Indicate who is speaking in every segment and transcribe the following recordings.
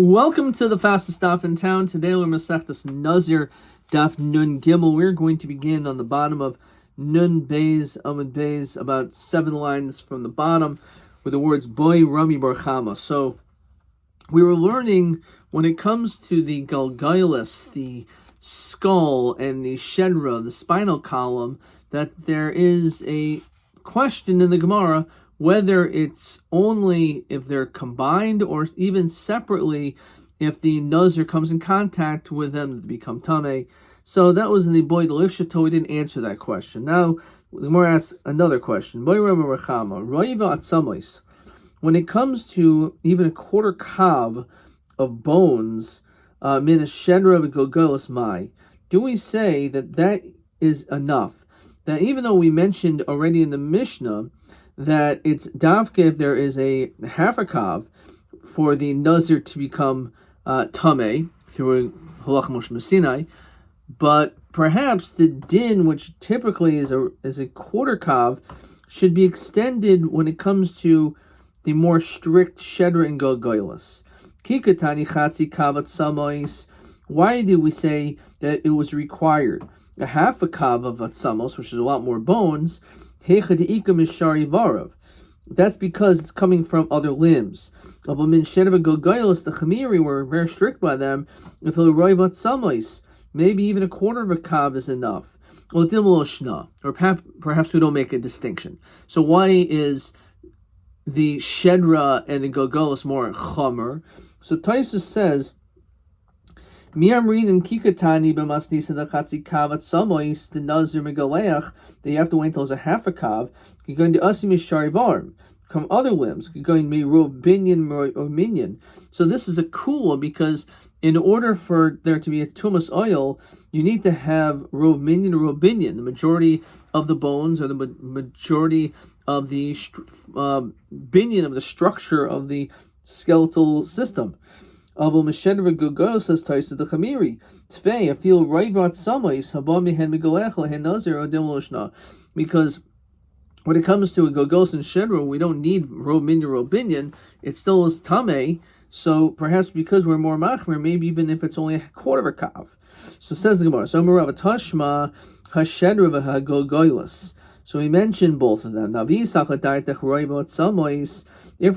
Speaker 1: Welcome to the fastest daf in town. Today we're Masechtas Nazir daf Nun Gimel. We're going to begin on the bottom of Nun Beis Amud Beis, about 7 lines from the bottom, with the words Boy Rami Barchama. So we were learning when it comes to the Galgailis, the skull, and the Shedra, the spinal column, that there is a question in the Gemara whether it's only if they're combined or even separately if the Nazir comes in contact with them to become Tameh. So that was in the Boy Delifshato. We didn't answer that question. Now, the Gemara asks another question. Boy Rabbi Rachama, Roiva Atzamois. When it comes to even a quarter kav of bones, min shedra v'golgolos mai, do we say that that is enough? That even though we mentioned already in the Mishnah that it's davka if there is a half a kav for the Nazir to become tameh through halach Moshe Messinai, but perhaps the din, which typically is a quarter kav, should be extended when it comes to the more strict shedra and golgolos. Kikatani chatzi kavat samois. Why did we say that it was required a half a kav of atzamos, which is a lot more bones? That's because it's coming from other limbs. The Chamiri were very strict by them. Maybe even a quarter of a kav is enough. Or perhaps we don't make a distinction. So why is the Shedra and the Golgolos more chomer? So Taisus says, Miamrin kikatani b'masnisa dachatzi kavat samois the nazir megaleach that you have to wait until it's a half a kav. You're going to asim sharivarm. Come other limbs. You're going to be rov binyan or minyan. So this is a cool because in order for there to be a tumas oil, you need to have rov minyan or rov binyan, the majority of the bones or the majority of the binyan of the structure of the skeletal system. Avol Meshedra Gogos says Taisa the Chamiri. Tvei, I feel Raivat Samais, Haba Mihen Migalechel, Hen Nazir, Odem Loshna. Because when it comes to a Gogos and Shedra, we don't need Ro Minyan, Ro Binyan. It still is Tameh. So perhaps because we're more Machmer, maybe even if it's only a quarter of a Kav. So says the Gemara, So Marav Tashma, Hashedra V'Hagogolos. So we mentioned both of them. If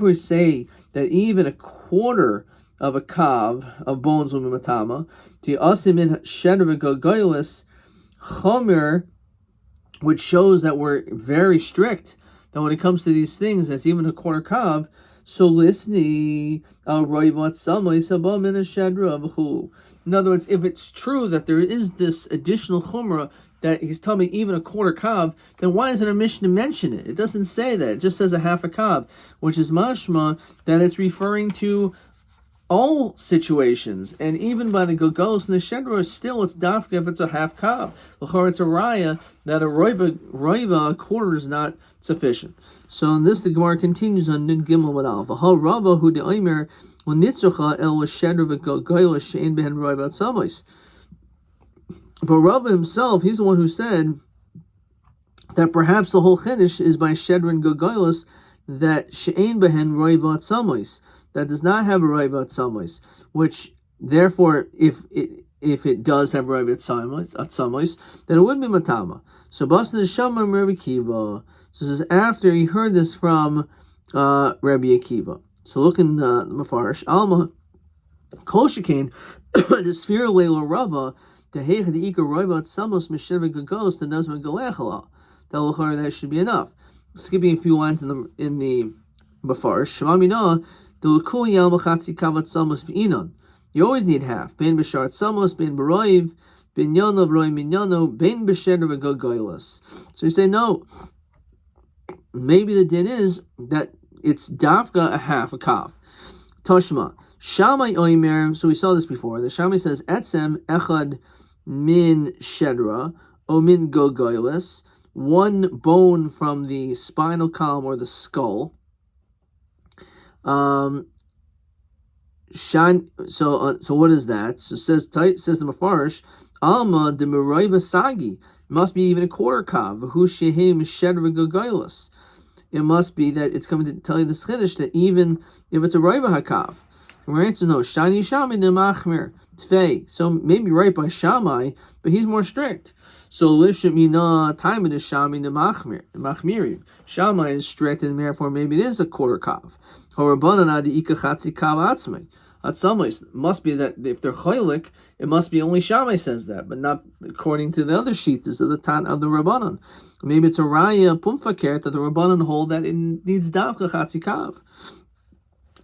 Speaker 1: we say that even a quarter of a kav of bones will be matama, to asimin shedra v'golgolos chomer, which shows that we're very strict. That when it comes to these things, that's even a quarter kav. So listni al roivat samay sabam in a shedra v'chulu. In other words, if it's true that there is this additional chumrah that he's telling me even a quarter kav, then why doesn't our Mishnah mention it? It doesn't say that. It just says a half a kav, which is mashma that it's referring to all situations, and even by the Golgolos and the Shedra, still it's dafka if it's a half kav. L'chor it's a raya that a roiva, a quarter, is not sufficient. So in this, the Gemara continues on Nun Gimel Madal. V'hal Rava hu de'omer l'nitzocha el l'Shedra v'Golgolos she'en behen roiva atzamos. But Rabbi himself, he's the one who said that perhaps the whole chiddush is by Shedra and Golgolos, that she'en behen roiva atzamos, that does not have a Raiva Atzamos, which therefore, if it does have Raiva Atzamos, then it would be Matama. So Basna Shamam Rabbi Akiva. So this is after he heard this from Rabbi Akiva. So look in the Mefarish. Alma Kol Shekain the Sphere Leila Rava the Heich the Ika Raiva Atzamos Meshev Gagos the Nazman Galechala. That should be enough. Skipping a few lines in the Mefarish. Shemamina. You always need half. Ben b'shar tzamos, ben b'roiv, ben yonov, roiv minyano, ben b'shedra v'gogolos. So you say, no, maybe the din is that it's dafka a half a kav. Toshma. Shamai oimer, so we saw this before. The Shamai says, etzem echad min shedra, o min gogolos, one bone from the spinal column or the skull. So what is that? So says the Mefarish, Alma de Meraiva Sagi, must be even a quarter kav, who shehim shedra Gogailos. It must be that it's coming to tell you the chiddush that even if it's a Raiva hakav, We're answering no. Shani Shami de Machmir Tvei. So maybe right by Shammai, but he's more strict. So Lifshit Mina time of the Shami de Machmiri. Shammai is strict, and therefore maybe it is a quarter kav. Horabanan adi ikachatzi kav atzmei. At some ways, it must be that if they're chaylik, it must be only Shammai says that, but not according to the other shittas of the Tan of the Rabbanan. Maybe it's a raya pumfakert that the Rabbanan hold that it needs davka chatzikav.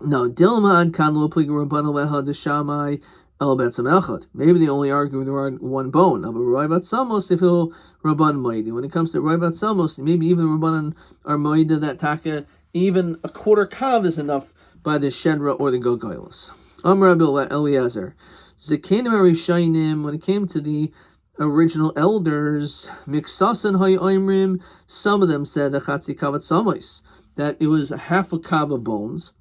Speaker 1: No, Dilma and kan lo plig Rabbanan leha de Shammai el betzam echad. Maybe they only argue with one bone. But Rabbi Samos if he'll Rabban moidi. When it comes to Rabbi Samos, maybe even the Rabbanan are moida that taka even a quarter kav is enough by the shedra or the gogoylos. Rabbi Eliezer, Zekenim Arishainim, when it came to the original elders, Miksasan Hay Oimrim, some of them said the Chatzi Kavat Samois, that it was a half a kav of bones,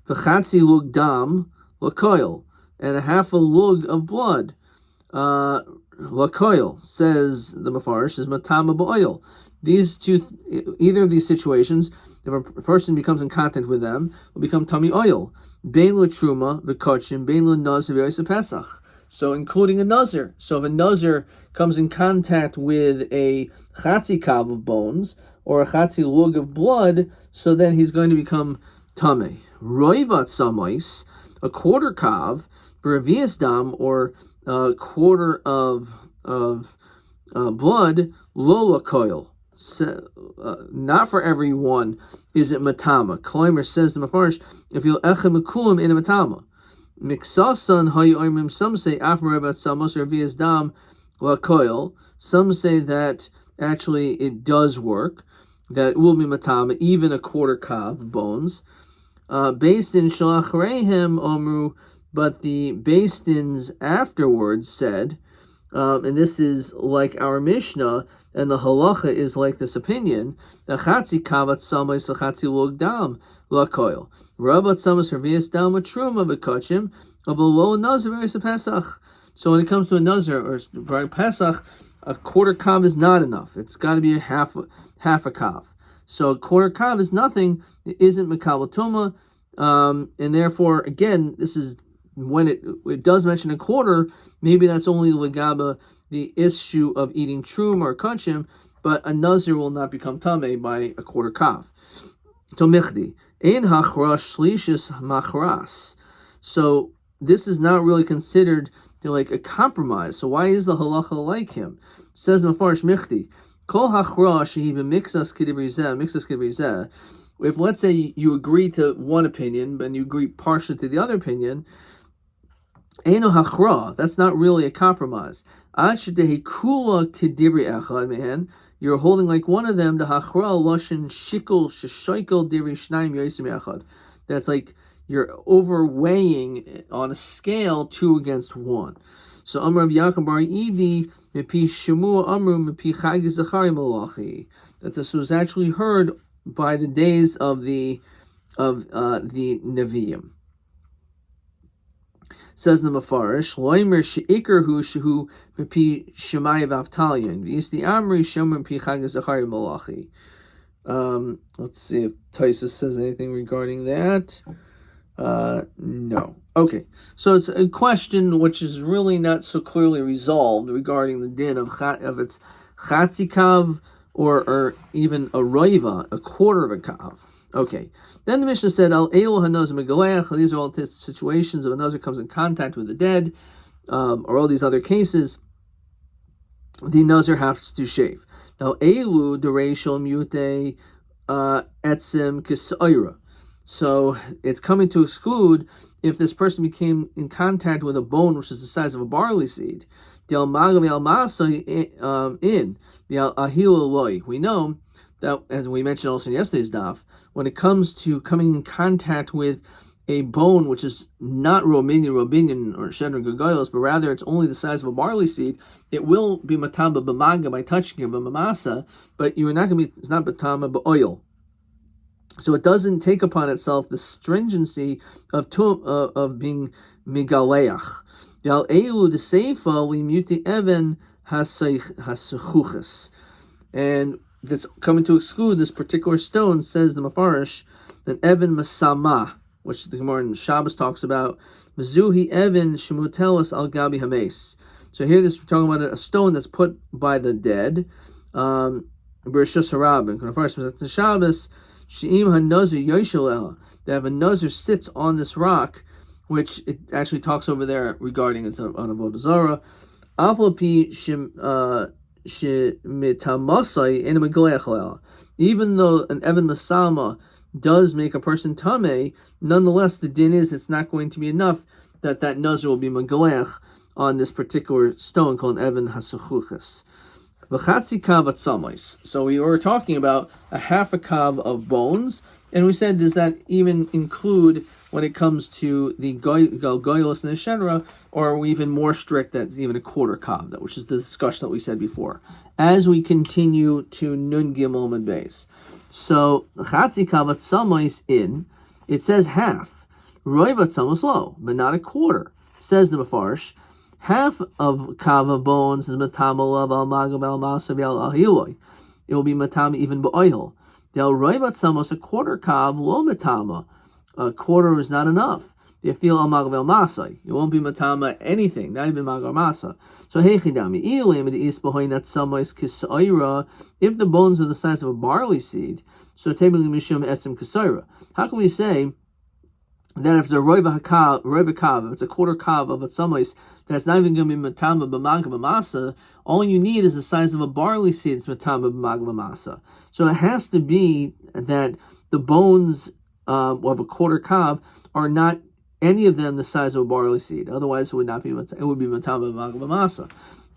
Speaker 1: V'chatzi lug dam, lakoil, and a half a lug of blood. Lakoil, says the Mefarish, is matama ba'oil. These two, either of these situations, if a person becomes in contact with them, will become tummy oil. Bein l'truma v'kochim, bein l'nazir v'yosef pesach. So including a nazir. So if a nazir comes in contact with a chatzi kav of bones or a chatzi lug of blood, so then he's going to become tummy. Roivat samais, a quarter kav, v'revias dam, or a quarter of blood, lola koil. Not for everyone is it matama. Kloimer says the Mefarish, if you'll echem mekulim in a matama. Miksasan hayoimim, some say afrebat samos or vias dam la koil. Some say that actually it does work, that it will be matama, even a quarter kav bones. Based in shalachreihem omru, but the Beis-Dins afterwards said, and this is like our Mishnah, and the halacha is like this opinion, the chatzi kavat samas the chatzi log dam lakoil. Rabat samas hervias dam truma v'kachim of a low nazir v'yis pesach. So when it comes to a nazir or pesach, a quarter kav is not enough. It's got to be a half a kav. So a quarter kav is nothing. It isn't mekabel tuma, and therefore again, this is when it does mention a quarter. Maybe that's only legaba, the issue of eating trum or kachim, but a nazir will not become tameh by a quarter kav. Tomichdi ein hachrash shlishis machras. So this is not really considered like a compromise. So why is the halacha like him? Says Mefarish Michdi, kol hachrash shehi b'mixas kidibrizeh. If let's say you agree to one opinion and you agree partially to the other opinion, Eino hachra, that's not really a compromise. Kula kedivri echad mehen, you're holding like one of them, the hachra loshin shikol sheshoikel divri shnaim yosim echad. That's like you're overweighing on a scale 2 against 1. So Amr Rabbi Yaakov bar Idi mepi shemu amru mepi chag zachari malachi, that this was actually heard by the days of the Nevi'im. Says the Mefarish, Loimer she'ikerhu shehu mepi shemai v'avtalion v'yis the amri shomer mepi chag zachari malachi. Let's see if Taisus says anything regarding that. No. Okay, so it's a question which is really not so clearly resolved regarding the din of its chatzikav or even a roiva, a quarter of a kav. Okay, then the Mishnah said, Al Eil HaNazir Megaleach, these are all situations of a Nazir comes in contact with the dead, or all these other cases, the Nazir has to shave. Now, Eilu Dereishal Mute Etzim Kisaira. So it's coming to exclude if this person became in contact with a bone which is the size of a barley seed. We know that, as we mentioned also in yesterday's daf, when it comes to coming in contact with a bone which is not robinion or shedron gagayos, but rather it's only the size of a barley seed, it will be matamba b'maga by touching it, b'mamasa, but you're not going to be, it's not matamba b'oil. So it doesn't take upon itself the stringency of being migaleach. Yal elu de seifa we muti even hasuchuches, and that's coming to exclude this particular stone. Says the Mefarish that even masama which the Gemara in Shabbos talks about. Mizuhi Evan Shemutelis al Gabi Hames. So here we're talking about a stone that's put by the dead. Bereshus Harabim. The first was the Shabbos. She'im HaNazir Yosheleha. That if a Nazir sits on this rock, which it actually talks over there regarding it's on Avodah Zarah. Even though an Evan Masama does make a person tameh, nonetheless the din is it's not going to be enough that Nazir will be Megalech on this particular stone called Evan Hasuchuchas. V'chatzi kav atzamos. So we were talking about a half a kav of bones, and we said, does that even include when it comes to the goylus and the shenra, or are we even more strict that even a quarter kav, which is the discussion that we said before? As we continue to nun gimel and base. So chatzi kav atzamos in, it says half. Roiv atzamos lo, but not a quarter. Says the Mefarsh, half of kav of bones is matama lav al magam al masav al ahiloi. It will be matama even ba'oil. Del roivat samos a quarter kav lo matama. A quarter is not enough. They feel al magav al masai. It won't be matama anything, not even magav masa. So hechidami ilim the is behind that samos kisaira. If the bones are the size of a barley seed, so typically mishum etzim kisaira. How can we say that if it's a roiva kav, if it's a quarter kav of a samos, that's not even going to be matama b'magav masa? All you need is the size of a barley seed. It's matama b'magav masa. So it has to be that the bones of a quarter kav are not any of them the size of a barley seed. Otherwise, it would not be. It would be matama b'magav masa.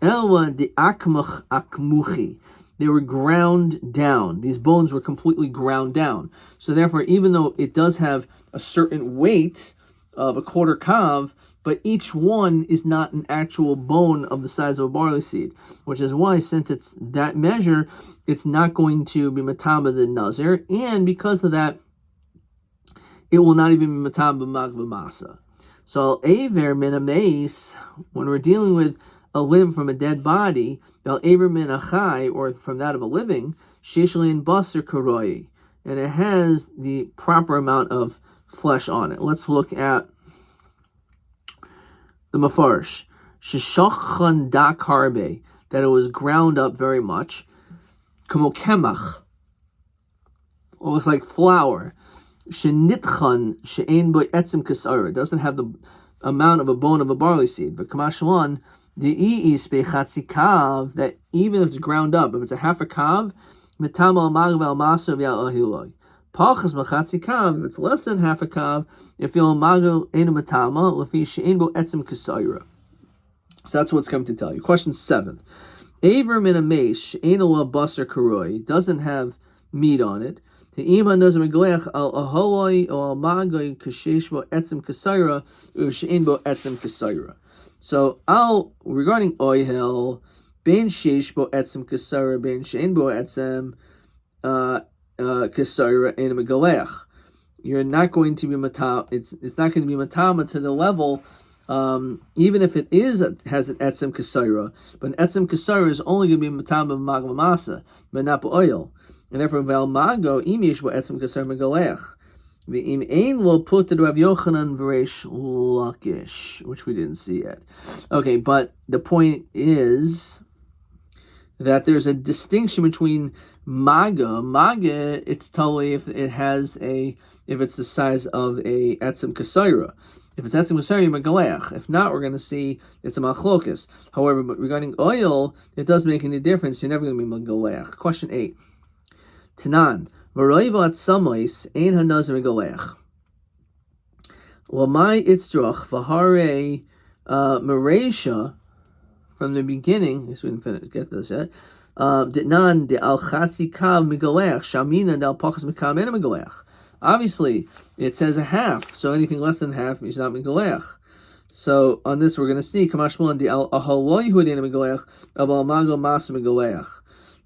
Speaker 1: Elwa de akmuchi. They were ground down. These bones were completely ground down. So therefore, even though it does have a certain weight of a quarter kav, but each one is not an actual bone of the size of a barley seed, which is why, since it's that measure, it's not going to be matama the Nazir, and because of that, it will not even be matama b'magav masa. So aver min a mace, when we're dealing with a limb from a dead body, vel aver min a chai, or from that of a living, sheshlin basar karoi, and it has the proper amount of flesh on it. Let's look at the Mefarsh. Sheshachan dak harbe, that it was ground up very much. Kamo kemach, almost like flour. Shenitchan she'ein bo etzim kasara, it doesn't have the amount of a bone of a barley seed. But kamashwan de'is bechatzi kav, that even if it's ground up, if it's a half a kav, mitama al magav al master v'al ahiloi. Pachas machatzi kav, if it's less than half a kav, if you'll mago ein matama lefi she'ein bo etzim kasara. So that's what's coming to tell you. Question 7. Aver min a mace she'ein ala basar karoi, doesn't have meat on it. The ima nazir megalech al aholoi or al magoi kashesh bo etzim kasara she'ein bo etzim kasara. So regarding oihel ben shesh bo etzim kasara ben she'ein bo etzim kasara in megalech, you're not going to be matama. It's not going to be matama to the level, even if it has an etzim kasara, but an etzim kasara is only going to be matama b'magav masa, but not b'oil. And therefore, vel mago imish bo etzim kasara megalech. V'im ein lo puted Rav Yochanan v'reish lakish, which we didn't see yet. Okay, but the point is that there's a distinction between maga. Maga, it's totally if it's the size of a etzim kasara. If it's etzim kasara, megalech. If not, we're going to see it's a machlokas. However, but regarding oil, it doesn't make any difference. You're never going to be megalech. Question 8. Tanan. V'roivat samois ein hanazir megalech. Lamai itzroch v'harei mereisha, from the beginning, I guess we didn't get this yet, Ditnan de al chatzi kav megalech, shamina de al pachas mekam ena megalech. Obviously, it says a half, so anything less than half is not megalech. So on this, we're going to see kamashmon de al ahaloi hu ena megalech of al mago mas megalech.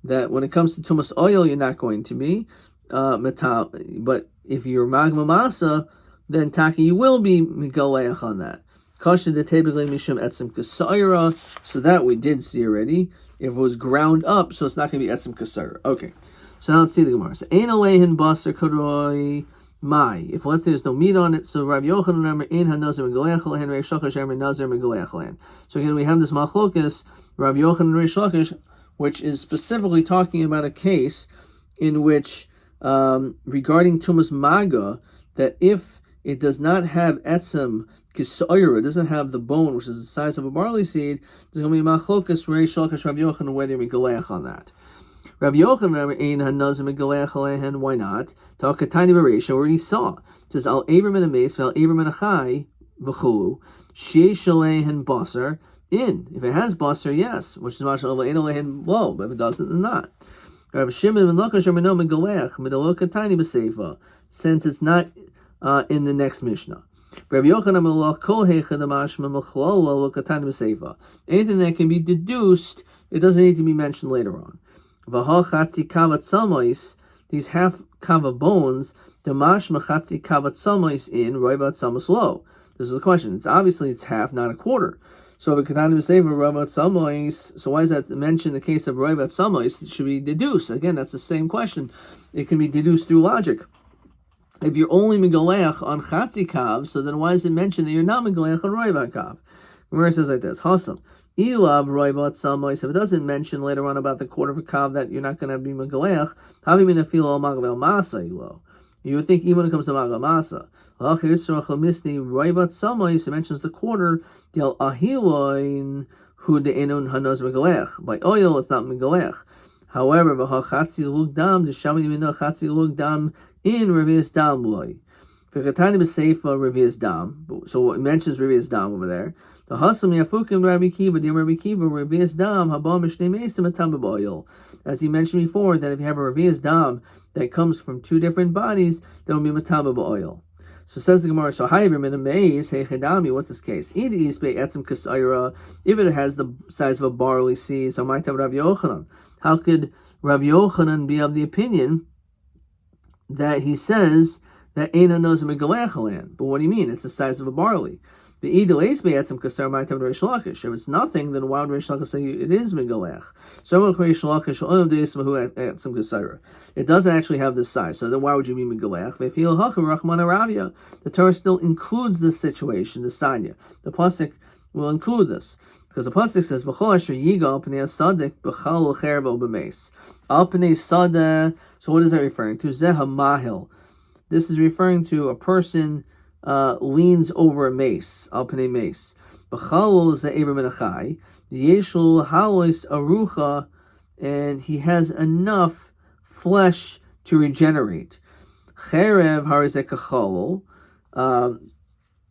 Speaker 1: That when it comes to tumas oil, you're not going to be metal, but if you're magma masa, then taki you will be megalech on that. Kasha de tebegli mishum etzim kasayra, so that we did see already. If it was ground up, so it's not going to be etzim kasayra. Okay, so now let's see the Gemara. So ein alehin basar karoi If let's say there's no meat on it, so Rav Yochanan in Nazir Megaleach Lahan, Reish Lakish Nazir Megaleach Lahan. So again, we have this Machlokas, Rav Yochanan Reish Lakish, which is specifically talking about a case in which, regarding Tumas Maga, that if it does not have etzem kisayra, it doesn't have the bone, which is the size of a barley seed, there's going to be Machlokas Reish Lakish Rav Yochanan whether Megaleach on that. Rabbi Yochanan ein hanazir megaleach alehen. Why not? Talkatani bereisha already saw. It says al averman ames val averman achai v'chulu sheish alehen basar in. If it has basar, yes. Which is mashal ein alehen low. But if it doesn't, then not. Rabbi Shimon ben Lakish ameno megaleach medalokatani b'seifa. Since it's not in the next Mishnah. Rabbi Yochanan melach kol heicha damashma mechlolo lokatani b'seifa. Anything that can be deduced, it doesn't need to be mentioned later on. These half kava bones, damash machatzi kava tzamois in roivat tzamos lo. This is the question. It's obviously it's half, not a quarter. So if katan b'seiva roivat tzamois, so why is that mentioned in the case of roivat tzamois? It should be deduced. Again, that's the same question. It can be deduced through logic. If you're only megaleach on chatzi kav, so then why is it mentioned that you're not megaleach on roivat kav? Where it says like this, Hasam. Ilav roivat tzamois. If it doesn't mention later on about the quarter of a kav that you're not going to be megaleach, havimina filo magavel masa ilo. You would think even when it comes to magavel masa. Halachir yisroch misni roivat tzamois. It mentions the quarter. Del ahiloin hu de'enun hanaz megaleach. By oil, it's not megaleach. However, v'hachatzi lugdam deshamini minah chatzi lugdam in revius dam loy. V'chatani b'seifa revius dam. So it mentions revius dam over there. The Hasam Yafukim Rabbi Kiva, the Rabbi Kiva, Revius Dam, Habam Mishnei Mesim Atam Oil. As he mentioned before, that if you have a Revius Dam that comes from two different bodies, then will be Matam oil. So says the Gemara, so Hayver Min Amaze, Hey Chedami, what's this case? If it has the size of a barley seed, so might have Rabbi Yochanan. How could Rabbi Yochanan be of the opinion that he says that Eina knows Megalechalan? But what do you mean? It's the size of a barley. If it's nothing, then why would Reish Lakish say it is megalech? It doesn't actually have this size, so then why would you be megalech? The Torah still includes this situation, the sanya. The pasuk will include this because the pasuk says So what is that referring to? Zehamahil. This is referring to a person leans over a mace, alpine mace. B'chalol ze'ever menachai, yeshul halos arucha, and he has enough flesh to regenerate. Cherev harizek kachalol,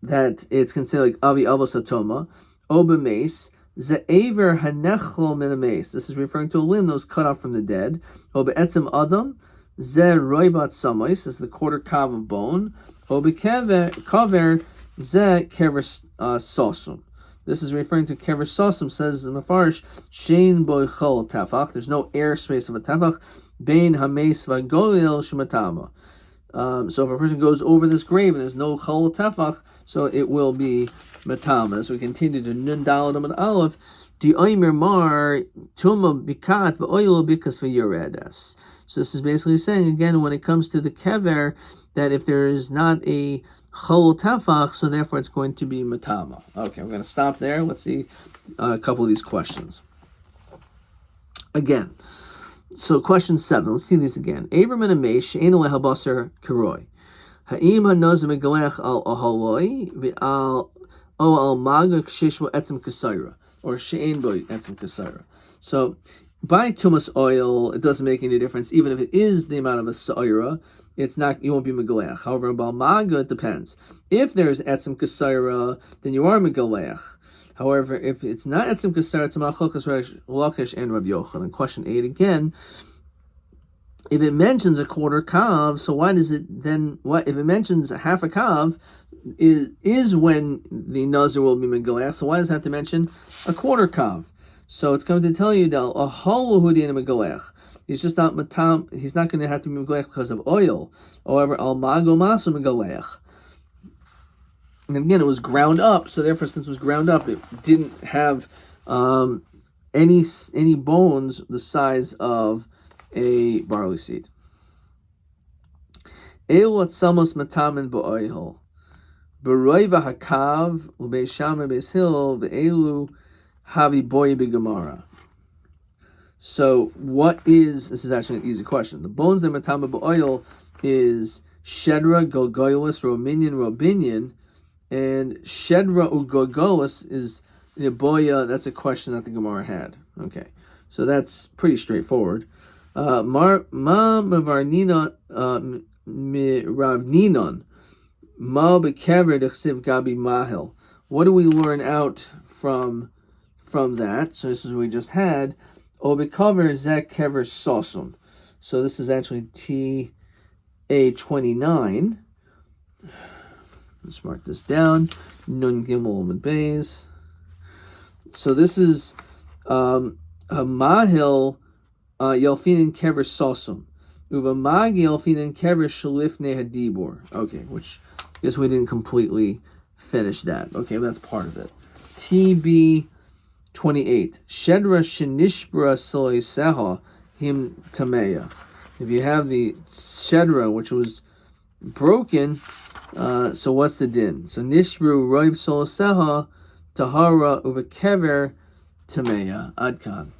Speaker 1: that it's considered like avi avosatoma. Oba mace, ze'ever hanechol min mace. This is referring to a limb that was cut off from the dead. Oba etzem adam, ze roivat samois. This is the quarter kav of bone. Kaver ze kever sosum. This is referring to kever sosum. Says in Mefarish, shein boichol tefach. There's no airspace of a tefach. Bein hameis v'goyel shematama. So if a person goes over this grave and there's no chol tefach, so it will be matama. So we continue to nun daladam and aleph. Di oimer mar tuma bikat v'oyel bikas v'yoredes. So this is basically saying again when it comes to the kever, that if there is not a chol tefach, so therefore it's going to be matama. Okay, we're going to stop there. Let's see a couple of these questions. Again, so question 7. Let's see these again. Abraham and Amesh, ein aleha basar karoi. Ha'im ha'noz megalech al ahaloi v'al al maga k'sheshwa etzem kasayra, or she'ein bo etzem kasayra. So by tumas oil, it doesn't make any difference. Even if it is the amount of a sa'ira, it's not. You won't be megaleach. However, bal maga, it depends. If there's etzem kasayra, then you are megaleach. However, if it's not etzem kasayra, it's machlokas Reish Lakish and Rabbi Yochanan. Question 8 again. If it mentions a quarter kav, so why does it then? What if it mentions a half a kav? Is when the nazir will be megaleach. So why does it have to mention a quarter kav? So it's going to tell you that a holo hudin megalech. He's just not matam. He's not going to have to be megalech because of oil. However, al mago masu megalech. And again, it was ground up. So therefore, since it was ground up, it didn't have any bones the size of a barley seed. Elu atzamos matamin ba'oihol. Beroiva hakav ubeis shama beis hill ve'elu havi boy b'gemara. So what is, this is actually an easy question. The bones that matama ba'oil is Shedra, Golgolis, Rominian, Robinian, and Shedra or Golgolis is Boya. That's a question that the Gemara had. Okay, so that's pretty straightforward. Ma Mavarnina Ravninon Ma Bekever Dechsiv Gabi Mahil. What do we learn out from that? So this is what we just had. Obekover Zek Kever Sosum. So this is actually TA29. Let's mark this down. Nun Gimel Amud Beis. So this is a Mahil Yelfinin Kever Sosum. Uva Magi Yelfinin Kever Shalifne Hadibor. Okay, which I guess we didn't completely finish that. Okay, that's part of it. TB 28. Shedra Shinishbra Soiseha Him Tameya. If you have the Shedra, which was broken, so what's the din? So Nishbru Roib Soiseha Tahara Uva Kever Tameya. Adkan.